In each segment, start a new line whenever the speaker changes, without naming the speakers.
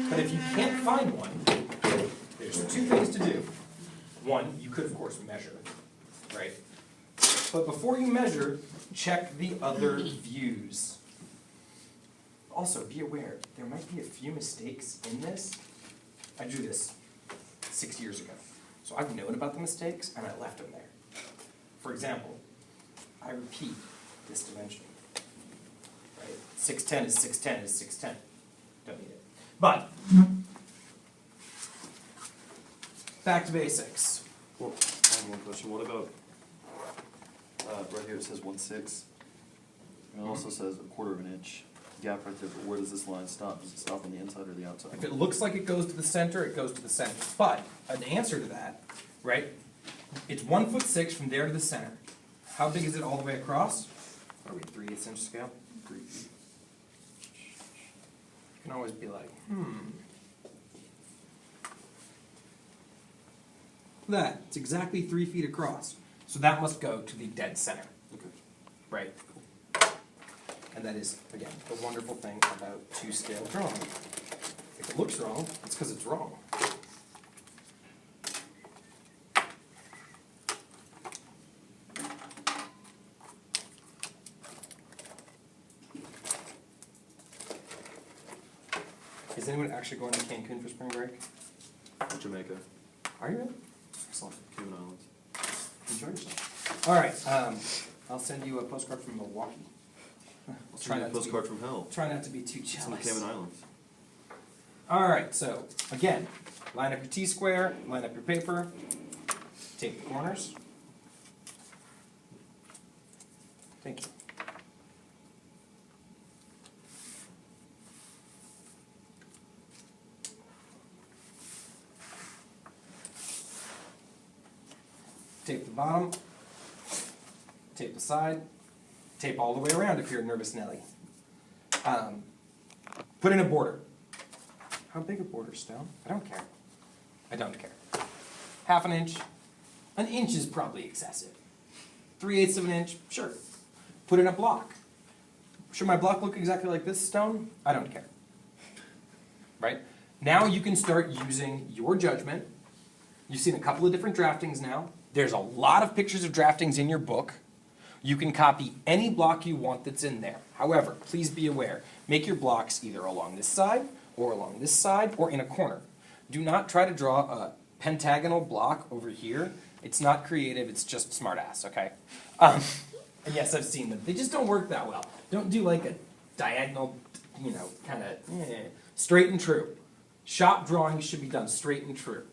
But if you can't find one, there's two things to do. One, you could of course measure, right? But before you measure, check the other views. Also, be aware, there might be a few mistakes in this. I drew this 6 years ago. So I've known about the mistakes and I left them there. For example, I repeat this dimension. Right? 610 is 610 is 610. Don't need it. But, back to basics.
Well, I have one question. What about, right here it says 1/6, and it also says 1/4 of an inch gap right there, but where does this line stop? Does it stop on the inside or the outside?
If it looks like it goes to the center, it goes to the center. But, an answer to that, right, it's 1'6" from there to the center. How big is it all the way across? What are we, 3/8 inch scale? 3 feet. You can always be like, That, it's exactly 3 feet across. So that must go to the dead center,
Okay.
right? And that is, again, the wonderful thing about two-scale drawing. If it looks wrong, it's because it's wrong. Is anyone actually going to Cancun for spring break?
Jamaica,
Are you really? Excellent.
Cayman Islands.
Enjoy yourself. All right, I'll send you a postcard from Milwaukee.
I'll
Try
send you a
not to be-
postcard from hell.
Try not to be too
It's in the
jealous.
Cayman Islands.
All right, so again, line up your T-square, line up your paper, take the corners. Thank you. Tape the bottom, tape the side, tape all the way around if you're a nervous Nelly. Put in a border. How big a border, Stone? I don't care. I don't care. 1/2 inch. An inch is probably excessive. 3/8 of an inch, sure. Put in a block. Should my block look exactly like this, Stone? I don't care. Right? Now you can start using your judgment. You've seen a couple of different draftings now. There's a lot of pictures of draftings in your book. You can copy any block you want that's in there. However, please be aware, make your blocks either along this side, or along this side, or in a corner. Do not try to draw a pentagonal block over here. It's not creative, it's just smartass, okay? And yes, I've seen them. They just don't work that well. Don't do like a diagonal, kind of straight and true. Shop drawings should be done straight and true.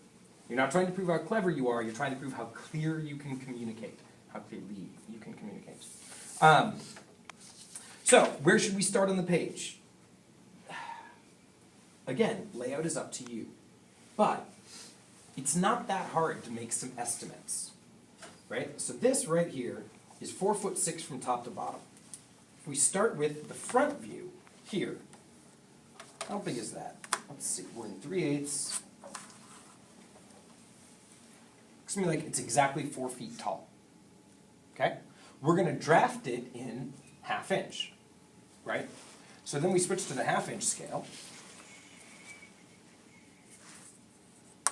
You're not trying to prove how clever you are, you're trying to prove how clear you can communicate, how clearly you can communicate. So, where should we start on the page? Again, layout is up to you. But it's not that hard to make some estimates, right? So this right here is 4'6" from top to bottom. If we start with the front view here, how big is that? Let's see, we're in 3/8. Looks to me like it's exactly 4 feet tall. Okay? We're going to draft it in 1/2 inch, right? So then we switch to the 1/2 inch scale.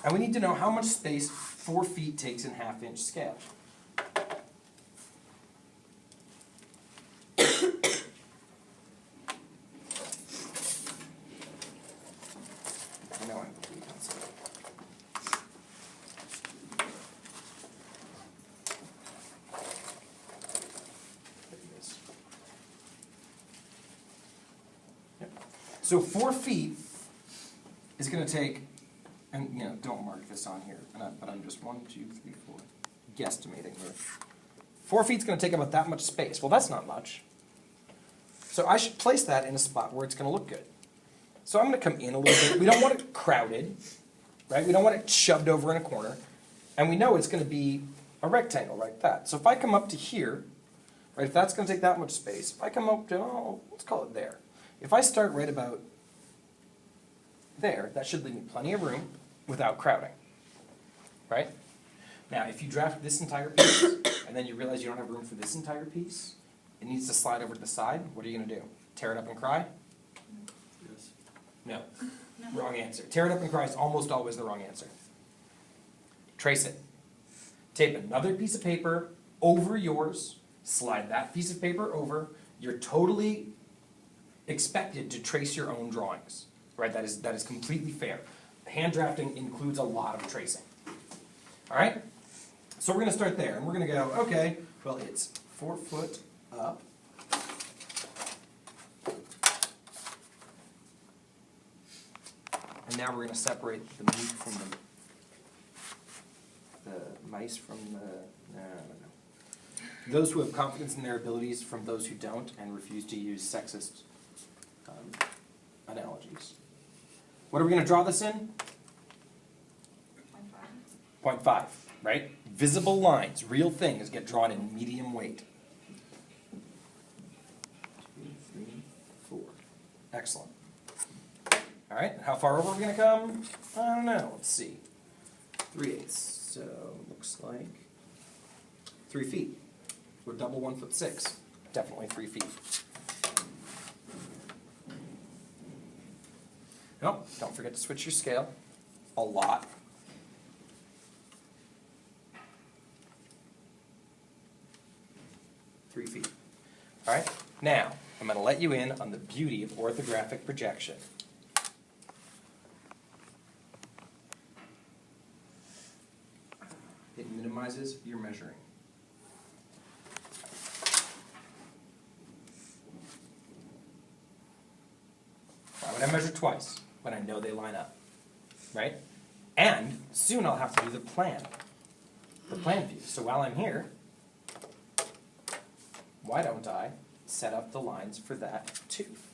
And we need to know how much space 4 feet takes in 1/2 inch scale. I know I'm the lead pencil. There it is. Yep. So 4 feet is going to take, and don't mark this on here, but I'm just 1, 2, 3, 4, guesstimating here. 4 feet's going to take about that much space. Well, that's not much. So I should place that in a spot where it's going to look good. So I'm going to come in a little bit. We don't want it crowded, right? We don't want it shoved over in a corner. And we know it's going to be a rectangle like that. So if I come up to here, right, if that's going to take that much space, if I come up to, let's call it there. If I start right about there, that should leave me plenty of room without crowding, right? Now, if you draft this entire piece, and then you realize you don't have room for this entire piece, it needs to slide over to the side, what are you going to do? Tear it up and cry?
Yes.
No. Wrong answer. Tear it up and cry is almost always the wrong answer. Trace it. Tape another piece of paper over yours, slide that piece of paper over. You're totally expected to trace your own drawings, right? That is completely fair. Hand drafting includes a lot of tracing. All right? So we're going to start there, and we're going to go, okay, well, it's 4 foot up. And now we're going to separate the meat from the mice from the, no. Those who have confidence in their abilities from those who don't and refuse to use sexist analogies. What are we going to draw this in? 0.5, right? Visible lines, real things get drawn in medium weight. 2, 3, 4. Excellent. All right, how far over are we going to come? I don't know. Let's see. 3/8. So looks like 3 feet. We're double 1'6". Definitely 3 feet. Nope, don't forget to switch your scale. A lot. Three feet. All right, now I'm going to let you in on the beauty of orthographic projection. It minimizes your measuring. Why would I measure twice when I know they line up, right? And soon I'll have to do the plan view. So while I'm here, why don't I set up the lines for that tooth?